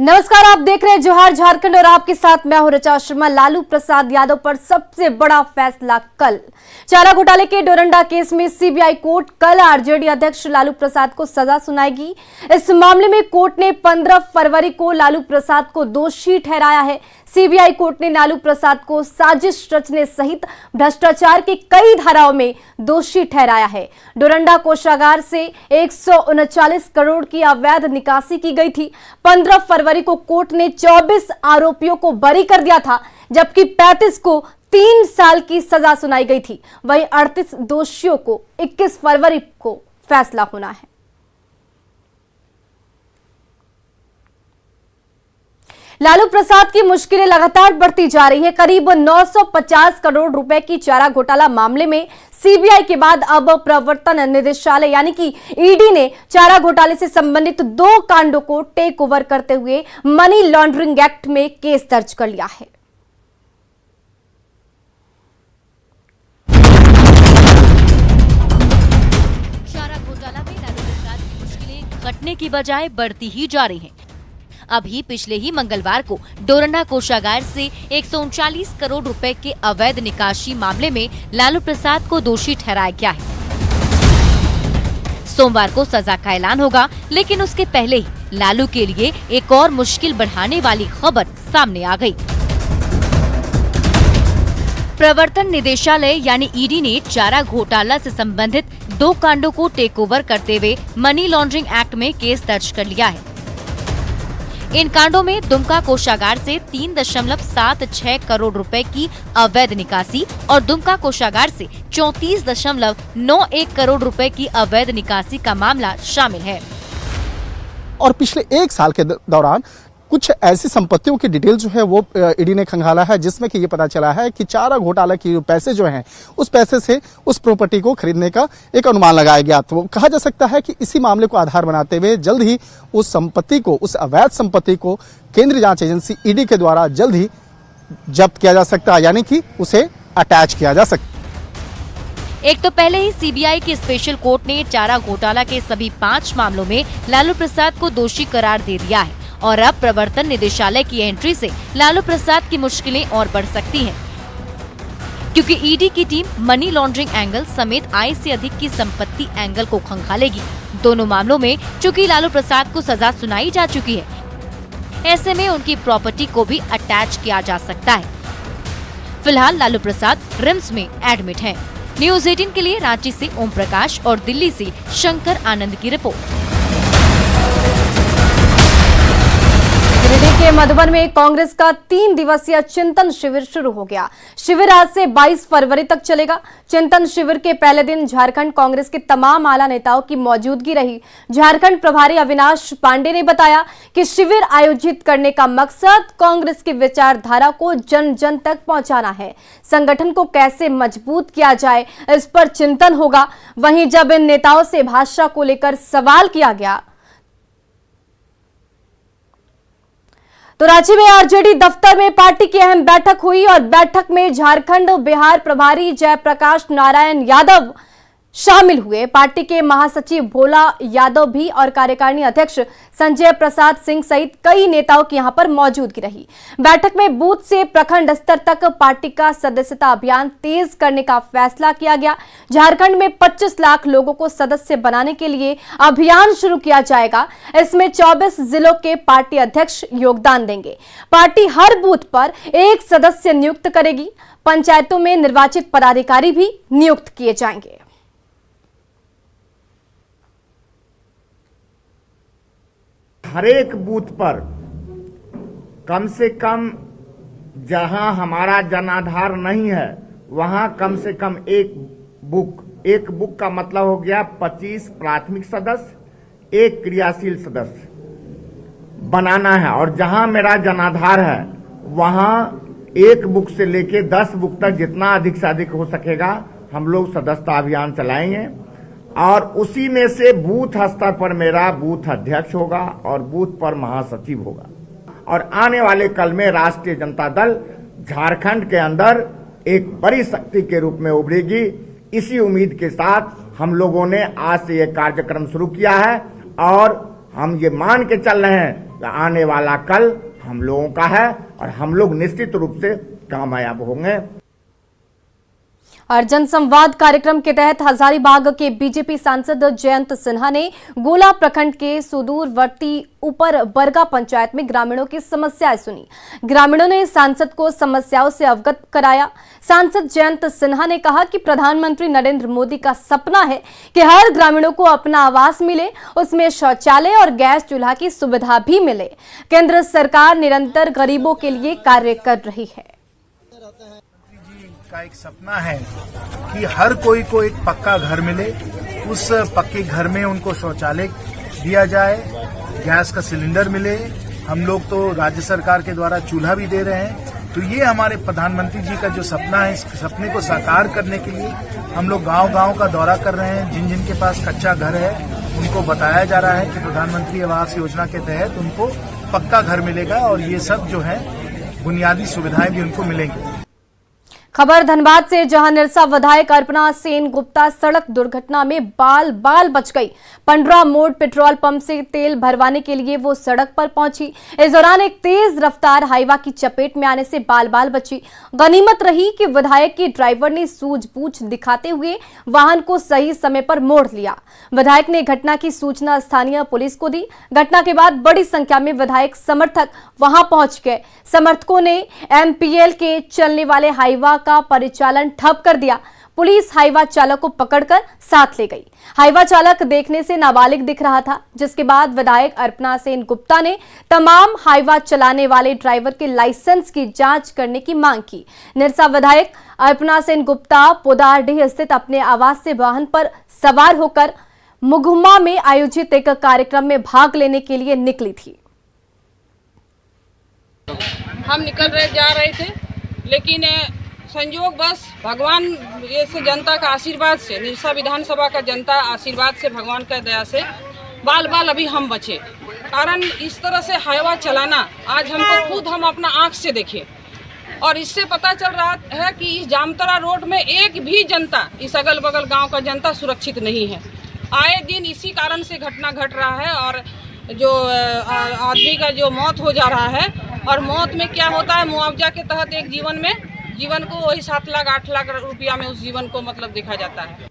नमस्कार, आप देख रहे हैं जोहार झारखंड और आपके साथ मैं हूं ऋचा शर्मा। लालू प्रसाद यादव पर सबसे बड़ा फैसला कल। चारा घोटाले के डोरंडा केस में सीबीआई कोर्ट कल आरजेडी अध्यक्ष लालू प्रसाद को सजा सुनाएगी। इस मामले में कोर्ट ने 15 फरवरी को लालू प्रसाद को दोषी ठहराया है। सीबीआई कोर्ट ने लालू प्रसाद को साजिश रचने सहित भ्रष्टाचार की कई धाराओं में दोषी ठहराया है। डोरंडा कोषागार से 139 करोड़ की अवैध निकासी की गई थी। 15 फरवरी को कोर्ट ने 24 आरोपियों को बरी कर दिया था, जबकि 35 को 3 साल की सजा सुनाई गई थी। वहीं 38 दोषियों को 21 फरवरी को फैसला होना है। लालू प्रसाद की मुश्किलें लगातार बढ़ती जा रही है। करीब 950 करोड़ रुपए की चारा घोटाला मामले में सीबीआई के बाद अब प्रवर्तन निदेशालय यानी कि ईडी ने चारा घोटाले से संबंधित 2 कांडों को टेक ओवर करते हुए मनी लॉन्ड्रिंग एक्ट में केस दर्ज कर लिया है। चारा घोटाला में लालू प्रसाद की मुश्किलें घटने की बजाय बढ़ती ही जा रही हैं। अभी पिछले ही मंगलवार को डोरंडा कोषागार से 139 करोड़ रुपए के अवैध निकासी मामले में लालू प्रसाद को दोषी ठहराया गया है। सोमवार को सजा का ऐलान होगा, लेकिन उसके पहले ही लालू के लिए एक और मुश्किल बढ़ाने वाली खबर सामने आ गई। प्रवर्तन निदेशालय यानी ईडी ने चारा घोटाला से संबंधित 2 कांडों को टेक ओवर करते हुए मनी लॉन्ड्रिंग एक्ट में केस दर्ज कर लिया है। इन कांडों में दुमका कोषागार से 3.76 करोड़ रुपए की अवैध निकासी और दुमका कोषागार से 34.91 करोड़ रुपए की अवैध निकासी का मामला शामिल है। और पिछले 1 साल के दौरान कुछ ऐसी संपत्तियों की डिटेल जो है वो ईडी ने खंगाला है, जिसमें कि ये पता चला है कि चारा घोटाला की पैसे जो हैं उस पैसे से उस प्रॉपर्टी को खरीदने का एक अनुमान लगाया गया। तो कहा जा सकता है कि इसी मामले को आधार बनाते हुए जल्द ही उस संपत्ति को, उस अवैध संपत्ति को केंद्रीय जांच एजेंसी ईडी के द्वारा जल्द ही जब्त किया जा सकता है, यानी कि उसे अटैच किया जा सकता है। एक तो पहले ही सीबीआई की स्पेशल कोर्ट ने चारा घोटाला के सभी 5 मामलों में लालू प्रसाद को दोषी करार दे दिया है और अब प्रवर्तन निदेशालय की एंट्री से लालू प्रसाद की मुश्किलें और बढ़ सकती हैं, क्योंकि ईडी की टीम मनी लॉन्ड्रिंग एंगल समेत आय से अधिक की संपत्ति एंगल को खंगालेगी। दोनों मामलों में चूंकि लालू प्रसाद को सजा सुनाई जा चुकी है, ऐसे में उनकी प्रॉपर्टी को भी अटैच किया जा सकता है। फिलहाल लालू प्रसाद रिम्स में एडमिट हैं। न्यूज 18 के लिए रांची से ओम प्रकाश और दिल्ली से शंकर आनंद की रिपोर्ट। के मधुबन में कांग्रेस का 3 दिवसीय चिंतन शिविर शुरू हो गया। शिविर आज से 22 फरवरी तक चलेगा। चिंतन शिविर के पहले दिन झारखंड कांग्रेस के तमाम आला नेताओं की मौजूदगी रही। झारखंड प्रभारी अविनाश पांडे ने बताया कि शिविर आयोजित करने का मकसद कांग्रेस की विचारधारा को जन जन तक पहुंचाना है। संगठन को कैसे मजबूत किया जाए, इस पर चिंतन होगा। वहीं जब इन नेताओं से भाषा को लेकर सवाल किया गया तो रांची में आरजेडी दफ्तर में पार्टी की अहम बैठक हुई और बैठक में झारखंड बिहार प्रभारी जयप्रकाश नारायण यादव शामिल हुए। पार्टी के महासचिव भोला यादव भी और कार्यकारिणी अध्यक्ष संजय प्रसाद सिंह सहित कई नेताओं की यहां पर मौजूदगी रही। बैठक में बूथ से प्रखंड स्तर तक पार्टी का सदस्यता अभियान तेज करने का फैसला किया गया। झारखंड में 25 लाख लोगों को सदस्य बनाने के लिए अभियान शुरू किया जाएगा। इसमें 24 जिलों के पार्टी अध्यक्ष योगदान देंगे। पार्टी हर बूथ पर 1 सदस्य नियुक्त करेगी। पंचायतों में निर्वाचित पदाधिकारी भी नियुक्त किए जाएंगे। हरेक बूथ पर कम से कम, जहां हमारा जनाधार नहीं है वहां कम से कम एक बुक का मतलब हो गया 25 प्राथमिक सदस्य, 1 क्रियाशील सदस्य बनाना है। और जहां मेरा जनाधार है वहां 1 बुक से लेके 10 बुक तक जितना अधिक से अधिक हो सकेगा हम लोग सदस्यता अभियान चलाएंगे। और उसी में से बूथ स्तर पर मेरा बूथ अध्यक्ष होगा और बूथ पर महासचिव होगा। और आने वाले कल में राष्ट्रीय जनता दल झारखंड के अंदर एक बड़ी शक्ति के रूप में उभरेगी। इसी उम्मीद के साथ हम लोगों ने आज से ये कार्यक्रम शुरू किया है और हम ये मान के चल रहे हैं आने वाला कल हम लोगों का है और हम लोग निश्चित रूप से कामयाब होंगे। और जनसंवाद कार्यक्रम के तहत हजारीबाग के बीजेपी सांसद जयंत सिन्हा ने गोला प्रखंड के सुदूरवर्ती ऊपर बरगा पंचायत में ग्रामीणों की समस्याएं सुनी। ग्रामीणों ने सांसद को समस्याओं से अवगत कराया। सांसद जयंत सिन्हा ने कहा कि प्रधानमंत्री नरेंद्र मोदी का सपना है कि हर ग्रामीणों को अपना आवास मिले, उसमें शौचालय और गैस चूल्हा की सुविधा भी मिले। केंद्र सरकार निरंतर गरीबों के लिए कार्य कर रही है। का एक सपना है कि हर कोई को एक पक्का घर मिले, उस पक्के घर में उनको शौचालय दिया जाए, गैस का सिलेंडर मिले। हम लोग तो राज्य सरकार के द्वारा चूल्हा भी दे रहे हैं। तो ये हमारे प्रधानमंत्री जी का जो सपना है, इस सपने को साकार करने के लिए हम लोग गांव-गांव का दौरा कर रहे हैं। जिन जिन के पास कच्चा घर है उनको बताया जा रहा है कि प्रधानमंत्री आवास योजना के तहत उनको पक्का घर मिलेगा और ये सब जो है बुनियादी सुविधाएं भी उनको मिलेंगी। खबर धनबाद से, जहां निरसा विधायक अर्पणा सेन गुप्ता सड़क दुर्घटना में बाल बाल बच गई। पंडरा मोड़ पेट्रोल पंप से तेल भरवाने के लिए वो सड़क पर पहुंची। इस दौरान एक तेज रफ्तार हाईवा की चपेट में आने से बाल बाल बची। गनीमत रही कि विधायक के ड्राइवर ने सूझबूझ दिखाते हुए वाहन को सही समय पर मोड़ लिया। विधायक ने घटना की सूचना स्थानीय पुलिस को दी। घटना के बाद बड़ी संख्या में विधायक समर्थक वहां पहुंच गए। समर्थकों ने एमपीएल के चलने वाले हाईवा का परिचालन ठप कर दिया। पुलिस हाईवा चालक को पकड़कर साथ ले गई। हाईवा चालक देखने से नाबालिग दिख रहा था, जिसके बाद विधायक अर्पणा सेन गुप्ता ने तमाम हाईवा चलाने वाले ड्राइवर के लाइसेंस की जांच करने की मांग की। निरसा विधायक अर्पणा सेन गुप्ता पोदारडीह स्थित अपने आवास से वाहन पर सवार होकर मुगुमा में आयोजित एक कार्यक्रम में भाग लेने के लिए निकली थी। हम जा रहे थे, लेकिन संयोग बस भगवान ये से जनता का आशीर्वाद से, निरसा विधानसभा का जनता आशीर्वाद से, भगवान का दया से बाल बाल अभी हम बचे। कारण इस तरह से हाईवा चलाना आज हमको खुद हम अपना आंख से देखे और इससे पता चल रहा है कि इस जामतरा रोड में एक भी जनता, इस अगल बगल गांव का जनता सुरक्षित नहीं है। आए दिन इसी कारण से घटना घट रहा है और जो आदमी का जो मौत हो जा रहा है। और मौत में क्या होता है, मुआवजा के तहत एक जीवन को वही 7 लाख 8 लाख रुपया में उस जीवन को मतलब देखा जाता है।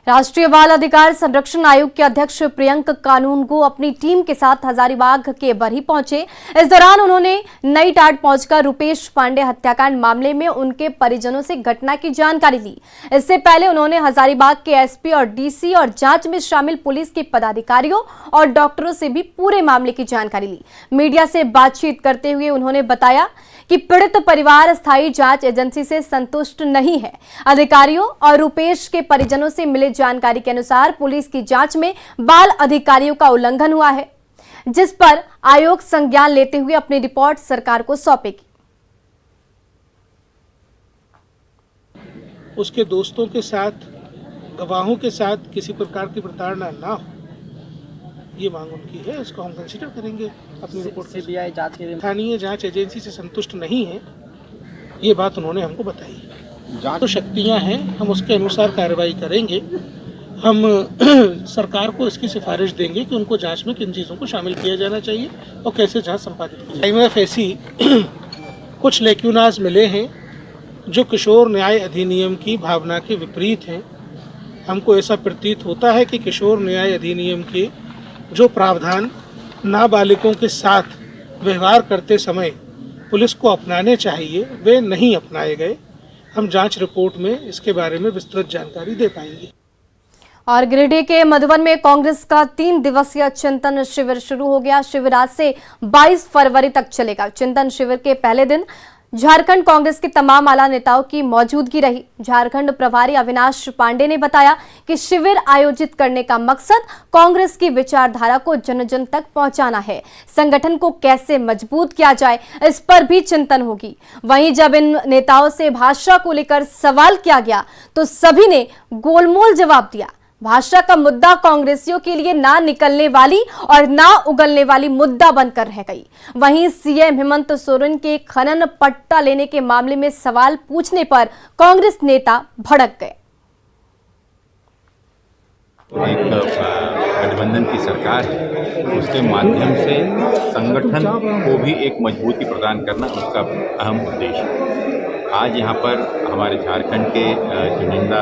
राष्ट्रीय बाल अधिकार संरक्षण आयोग के अध्यक्ष प्रियंक कानूनगो अपनी टीम के साथ हजारीबाग के बरही पहुंचे। इस दौरान उन्होंने नई टाट पहुंचकर रुपेश पांडे हत्याकांड मामले में उनके परिजनों से घटना की जानकारी ली। इससे पहले उन्होंने हजारीबाग के एसपी और डीसी और जांच में शामिल पुलिस के पदाधिकारियों और डॉक्टरों से भी पूरे मामले की जानकारी ली। मीडिया से बातचीत करते हुए उन्होंने बताया कि पीड़ित परिवार स्थायी जांच एजेंसी से संतुष्ट नहीं है। अधिकारियों और रुपेश के परिजनों से मिले जानकारी के अनुसार पुलिस की जांच में बाल अधिकारियों का उल्लंघन हुआ है, जिस पर आयोग संज्ञान लेते हुए अपनी रिपोर्ट सरकार को सौंपेगी। उसके दोस्तों के साथ, गवाहों के साथ किसी प्रकार की प्रताड़ना ना हो, ये मांग उनकी है। इसको हम कंसीडर करेंगे अपनी रिपोर्ट। सीबीआई जांच के स्थानीय जांच एजेंसी से संतुष्ट नहीं है, ये बात उन्होंने हमको बताई। जांच तो शक्तियां हैं, हम उसके अनुसार कार्रवाई करेंगे। हम सरकार को इसकी सिफारिश देंगे कि उनको जांच में किन चीज़ों को शामिल किया जाना चाहिए और कैसे जांच संपादित की जाए। IMF ऐसी कुछ लेक्यूनाज मिले हैं जो किशोर न्याय अधिनियम की भावना के विपरीत हैं। हमको ऐसा प्रतीत होता है कि किशोर न्याय अधिनियम के जो प्रावधान नाबालिगों के साथ व्यवहार करते समय पुलिस को अपनाने चाहिए, वे नहीं अपनाए गए। हम जांच रिपोर्ट में इसके बारे में विस्तृत जानकारी दे पाएंगे। और गिरिडीह के मधुबन में कांग्रेस का 3 दिवसीय चिंतन शिविर शुरू हो गया। शिविर आज से 22 फरवरी तक चलेगा। चिंतन शिविर के पहले दिन झारखंड कांग्रेस के तमाम आला नेताओं की मौजूदगी रही। झारखंड प्रभारी अविनाश पांडे ने बताया कि शिविर आयोजित करने का मकसद कांग्रेस की विचारधारा को जन जन तक पहुंचाना है। संगठन को कैसे मजबूत किया जाए, इस पर भी चिंतन होगी। वहीं जब इन नेताओं से भाषा को लेकर सवाल किया गया तो सभी ने गोलमोल जवाब दिया। भाषा का मुद्दा कांग्रेसियों के लिए ना निकलने वाली और ना उगलने वाली मुद्दा बनकर रह गई। वहीं सीएम हेमंत सोरेन के खनन पट्टा लेने के मामले में सवाल पूछने पर कांग्रेस नेता भड़क गए। गठबंधन की सरकार है, उसके माध्यम से संगठन को भी एक मजबूती प्रदान करना उसका अहम उद्देश्य है। आज यहाँ पर हमारे झारखंड के चुनिंदा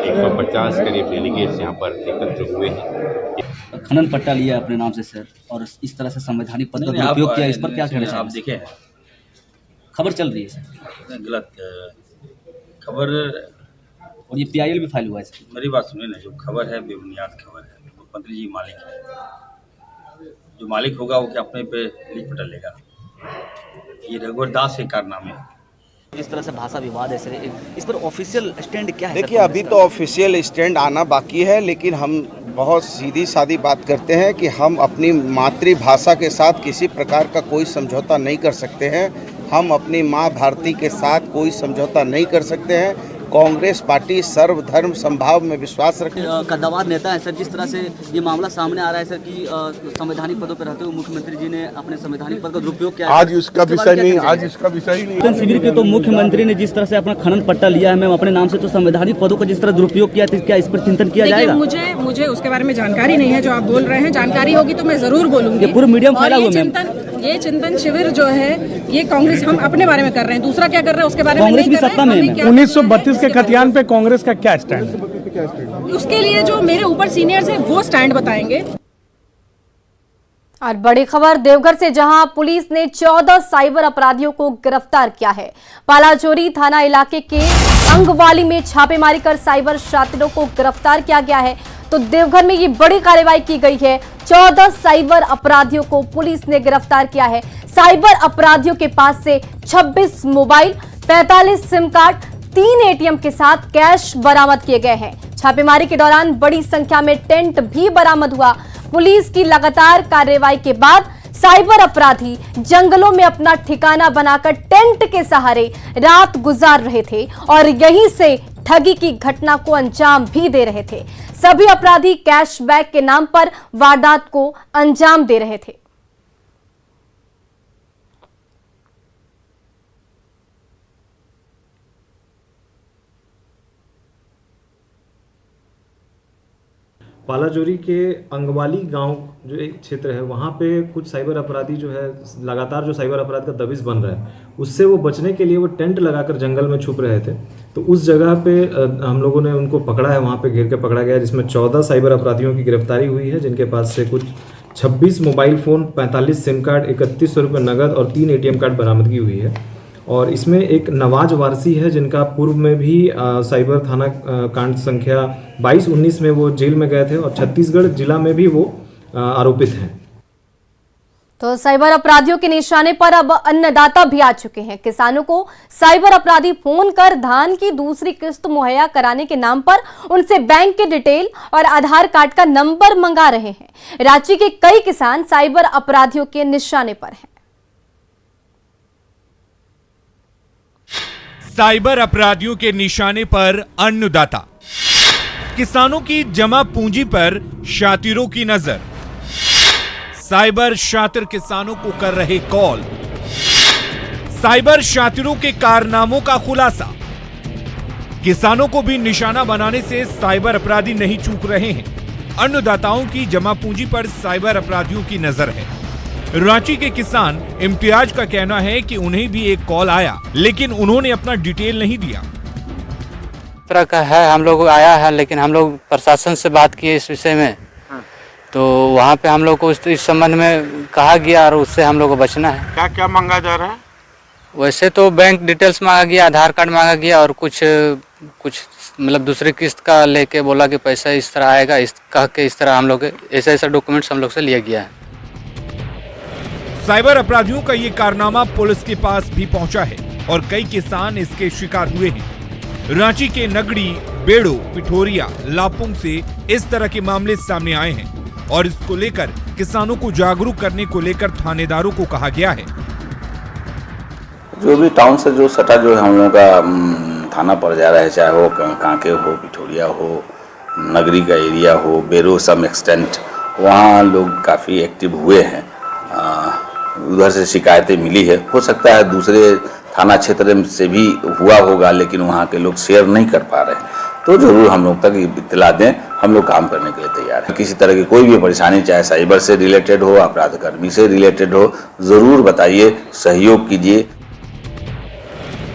150 करीब डेलीगेट्स यहाँ पर एकत्र हुए हैं। खनन पट्टा लिया अपने नाम से सर, और इस तरह से संवैधानिक पद का दुरुपयोग किया, इस पर क्या कहना चाहिए? आप देखें, खबर चल रही है सर, गलत खबर, और ये PIL भी फाइल हुआ है सर। मेरी बात सुनिए ना, जो खबर है बेबुनियाद खबर है। मुख्यमंत्री जी मालिक है, जो मालिक होगा वो क्या अपने पे लीज पटा लेगा? ये रघुवर दास के कारनामे है। इस तरह से भाषा विवाद है सर, इस पर ऑफिशियल स्टैंड क्या है? देखिए, अभी तो ऑफिशियल स्टैंड आना बाकी है, लेकिन हम बहुत सीधी सादी बात करते हैं कि हम अपनी मातृभाषा के साथ किसी प्रकार का कोई समझौता नहीं कर सकते हैं। हम अपनी माँ भारती के साथ कोई समझौता नहीं कर सकते हैं। कांग्रेस पार्टी सर्वधर्म संभाव में विश्वास रखती है। कद्दावार नेता है सर, जिस तरह से ये मामला सामने आ रहा है सर कि संवैधानिक पदों पर रहते हुए मुख्यमंत्री जी ने अपने संवैधानिक पद का दुरुपयोग किया। आज इसका विषय नहीं, आज इसका विषय ही नहीं। शिविर के तो मुख्यमंत्री ने जिस तरह से अपना खनन पट्टा लिया है मैम अपने नाम से, तो संवैधानिक पदों का जिस तरह दुरुपयोग किया, तो क्या इस पर चिंतन किया जाएगा? मुझे उसके बारे में जानकारी नहीं है। जो आप बोल रहे हैं, जानकारी होगी तो मैं जरूर बोलूंगी। पूरे मीडिया में फैला हुआ मैम। ये चिंतन शिविर जो है, ये कांग्रेस, हम अपने बारे में कर रहे हैं, दूसरा क्या कर रहा है उसके बारे में कांग्रेस भी सत्ता में है। 1932 के खतियान पे कांग्रेस का क्या स्टैंड है? उसके लिए जो मेरे ऊपर सीनियर्स हैं वो स्टैंड बताएंगे। और बड़ी खबर देवघर से, जहां पुलिस ने 14 साइबर अपराधियों को गिरफ्तार किया है। पालाचोरी थाना इलाके के अंगवाली में छापेमारी कर साइबर शातिरों को गिरफ्तार किया गया है। तो देवघर में ये बड़ी कार्रवाई की गई है। 14 साइबर अपराधियों को पुलिस ने गिरफ्तार किया है। साइबर अपराधियों के पास से 26 मोबाइल, 45 सिम कार्ड, 3 ATM के साथ कैश बरामद किए गए हैं। छापेमारी के दौरान बड़ी संख्या में टेंट भी बरामद हुआ। पुलिस की लगातार कार्रवाई के बाद साइबर अपराधी जंगलों में अपना ठिकाना बनाकर टेंट के सहारे रात गुजार रहे थे और यहीं से ठगी की घटना को अंजाम भी दे रहे थे। सभी अपराधी कैशबैक के नाम पर वारदात को अंजाम दे रहे थे। पालाचोरी के अंगवाली गांव जो एक क्षेत्र है, वहाँ पे कुछ साइबर अपराधी जो है लगातार जो साइबर अपराध का दबिश बन रहा है, उससे वो बचने के लिए वो टेंट लगाकर जंगल में छुप रहे थे। तो उस जगह पे हम लोगों ने उनको पकड़ा है, वहाँ पे घेर के पकड़ा गया, जिसमें 14 साइबर अपराधियों की गिरफ्तारी हुई है, जिनके पास से कुछ 26 मोबाइल फ़ोन, 45 सिम कार्ड, 3100 रुपये नगद और 3 ATM कार्ड बरामदगी हुई है। और इसमें एक नवाज वारसी है, जिनका पूर्व में भी साइबर थाना कांड संख्या 22-19 में वो जेल में गए थे और छत्तीसगढ़ जिला में भी वो आरोपित हैं। तो साइबर अपराधियों के निशाने पर अब अन्नदाता भी आ चुके हैं। किसानों को साइबर अपराधी फोन कर धान की दूसरी किस्त मुहैया कराने के नाम पर उनसे बैंक के डिटेल और आधार कार्ड का नंबर मंगा रहे हैं। रांची के कई किसान साइबर अपराधियों के निशाने पर हैं। साइबर अपराधियों के निशाने पर अन्नदाता, किसानों की जमा पूंजी पर शातिरों की नजर। साइबर शातिर किसानों को कर रहे कॉल, साइबर शातिरों के कारनामों का खुलासा। किसानों को भी निशाना बनाने से साइबर अपराधी नहीं चूक रहे हैं। अन्नदाताओं की जमा पूंजी पर साइबर अपराधियों की नजर है। रांची के किसान इम्तियाज का कहना है कि उन्हें भी एक कॉल आया, लेकिन उन्होंने अपना डिटेल नहीं दिया। तरह का है, हम लोग आया है, लेकिन हम लोग प्रशासन से बात किए इस विषय में, तो वहाँ पे हम लोग को इस संबंध में कहा गया और उससे हम लोग को बचना है। क्या क्या मांगा जा रहा है? वैसे तो बैंक डिटेल्स मांगा गया, आधार कार्ड मांगा गया और कुछ मतलब दूसरी किस्त का लेके बोला कि पैसा इस तरह आएगा, इस कह के इस तरह हम लोग ऐसे डॉक्यूमेंट्स हम लोग से लिया गया है। साइबर अपराधियों का ये कारनामा पुलिस के पास भी पहुंचा है और कई किसान इसके शिकार हुए हैं। रांची के नगड़ी, बेड़ो, पिठोरिया, लापुंग से इस तरह के मामले सामने आए हैं और इसको लेकर किसानों को जागरूक करने को लेकर थानेदारों को कहा गया है। जो भी टाउन से जो सटा जो हम लोगों का थाना पड़ जा रहा है, चाहे वो कांके हो, पिठोरिया हो, नगरी का एरिया हो, बेरो सम एक्सटेंट, वहाँ लोग काफ़ी एक्टिव हुए हैं। उधर से शिकायतें मिली है, हो सकता है दूसरे थाना क्षेत्र से भी हुआ होगा, लेकिन वहाँ के लोग शेयर नहीं कर पा रहे हैं। तो जरूर हम लोग तक इत्तला दें हम लोग काम करने के लिए तैयार हैं। किसी तरह की कोई भी परेशानी, चाहे साइबर से रिलेटेड हो, अपराधकर्मी से रिलेटेड हो, जरूर बताइए, सहयोग कीजिए।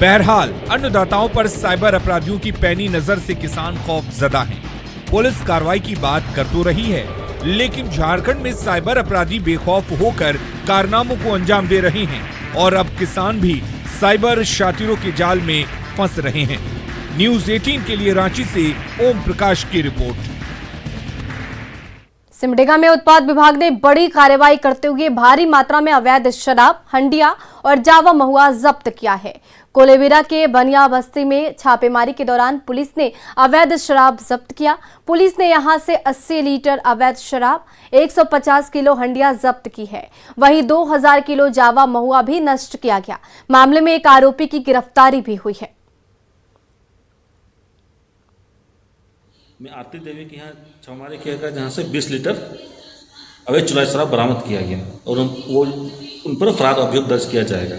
बहरहाल अन्नदाताओं पर साइबर अपराधियों की पैनी नजर से किसान खौफजदा हैं। पुलिस कार्रवाई की बात कर तो रही है, लेकिन झारखंड में साइबर अपराधी बेखौफ होकर कारनामों को अंजाम दे रहे हैं और अब किसान भी साइबर शातिरों के जाल में फंस रहे हैं। न्यूज़ 18 के लिए रांची से ओम प्रकाश की रिपोर्ट। सिमडेगा में उत्पाद विभाग ने बड़ी कार्रवाई करते हुए भारी मात्रा में अवैध शराब, हंडिया और जावा महुआ जब्त किया है। कोलेबिरा के बनिया बस्ती में छापेमारी के दौरान पुलिस ने अवैध शराब जब्त किया। पुलिस ने यहां से 80 लीटर अवैध शराब, 150 किलो हंडिया जब्त की है। वहीं 2000 किलो जावा महुआ भी नष्ट किया गया। मामले में एक आरोपी की गिरफ्तारी भी हुई है। में आरती देवी के यहाँ छापेमारी किया गया, जहाँ से 20 लीटर अवैध चुलाई शराब बरामद किया गया और उन पर फरार अभियोग दर्ज किया जाएगा।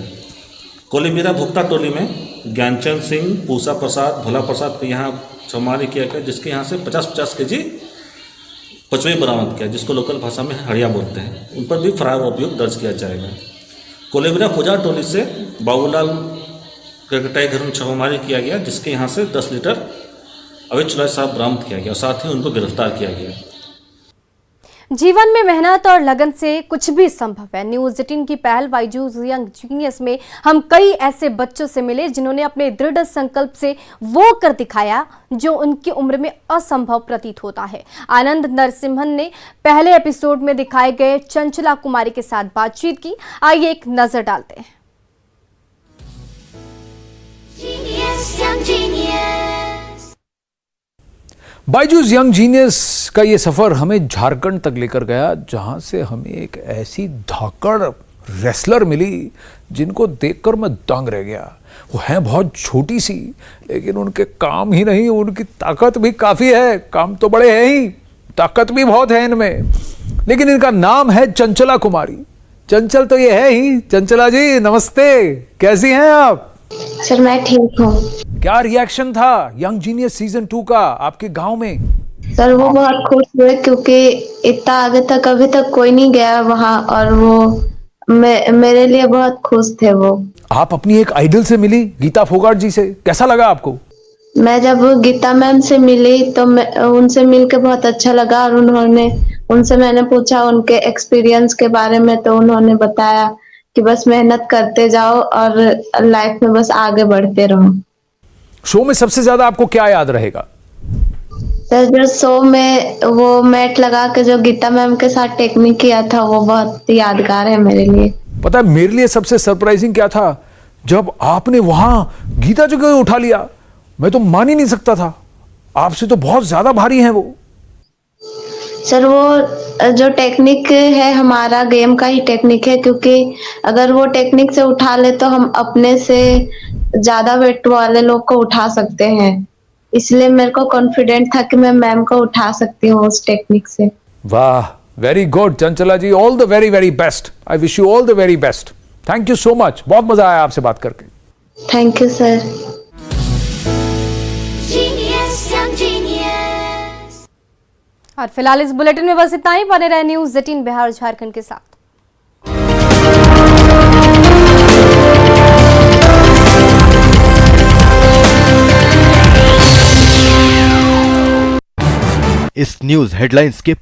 कोलेबिरा भुगता टोली में ज्ञानचंद सिंह, पूसा प्रसाद, भोला प्रसाद के यहाँ छापेमारी किया गया, जिसके यहाँ से 50-50 केजी पचवे बरामद किया, जिसको लोकल भाषा में हड़िया बोलते हैं। उन पर भी फरार अभियोग दर्ज किया जाएगा। कोलेबिरा खोजा टोली से बाबूलाल कटाई घर में छापेमारी किया गया, जिसके यहाँ से 10 लीटर अवैध चुलाई शराब बरामद किया गया और साथ ही उनको गिरफ्तार किया गया। जीवन में मेहनत और लगन से कुछ भी संभव है। न्यूज़ 18 की पहल बायजूस यंग जीनियस में हम कई ऐसे बच्चों से मिले जिन्होंने अपने दृढ़ संकल्प से वो कर दिखाया जो उनकी उम्र में असंभव प्रतीत होता है। आनंद नरसिम्हन ने पहले एपिसोड में दिखाए गए चंचला कुमारी के साथ बातचीत की। आइए एक नजर डालते हैं। बायजूस यंग जीनियस का ये सफ़र हमें झारखंड तक लेकर गया, जहां से हमें एक ऐसी धाकड़ रेसलर मिली जिनको देखकर मैं दंग रह गया। वो हैं बहुत छोटी सी, लेकिन उनके काम ही नहीं, उनकी ताकत भी काफ़ी है। काम तो बड़े हैं ही, ताकत भी बहुत है इनमें। लेकिन इनका नाम है चंचला कुमारी। चंचल तो ये है ही। चंचला जी नमस्ते, कैसी हैं आप? सर मैं ठीक हूँ। क्या रिएक्शन था यंग जीनियस सीजन 2 का आपके गांव में? सर वो बहुत खुश हुए क्योंकि इतना आगे तक अभी तक कोई नहीं गया वहाँ, और वो मेरे लिए बहुत खुश थे। वो आप अपनी एक आइडल से मिली, गीता फोगाट जी से, कैसा लगा आपको? मैं जब गीता मैम से मिली तो उनसे मिलके बहुत अच्छा लगा, और उनसे मैंने पूछा उनके एक्सपीरियंस के बारे में, तो उन्होंने बताया कि बस मेहनत करते जाओ और लाइफ में बस आगे बढ़ते रहो। शो में सबसे ज्यादा आपको क्या याद रहेगा? सर जो शो में वो मैट लगा के जो गीता मैम के साथ टेक्निक किया था वो बहुत यादगार है मेरे लिए। पता है मेरे लिए सबसे सरप्राइजिंग क्या था? जब आपने वहां गीता जी को उठा लिया, मैं तो मान ही नहीं सकता था। आपसे तो बहुत ज्यादा भारी हैं वो। सर वो जो टेक्निक है हमारा गेम का ही टेक्निक है, क्योंकि अगर वो टेक्निक से उठा ले तो हम अपने से ज्यादा वेट वाले लोग को उठा सकते हैं। इसलिए मेरे को कॉन्फिडेंट था कि मैं मैम को उठा सकती हूँ उस टेक्निक से। वाह, very good Chanchala ji, all the very very best. I wish you all the very best. Thank you so much, बहुत मजा आया आपसे बात करके। Thank you sir. और फिलहाल इस बुलेटिन में बस इतना ही। बने रहे न्यूज़ 18 बिहार झारखंड के साथ। इस न्यूज हेडलाइंस के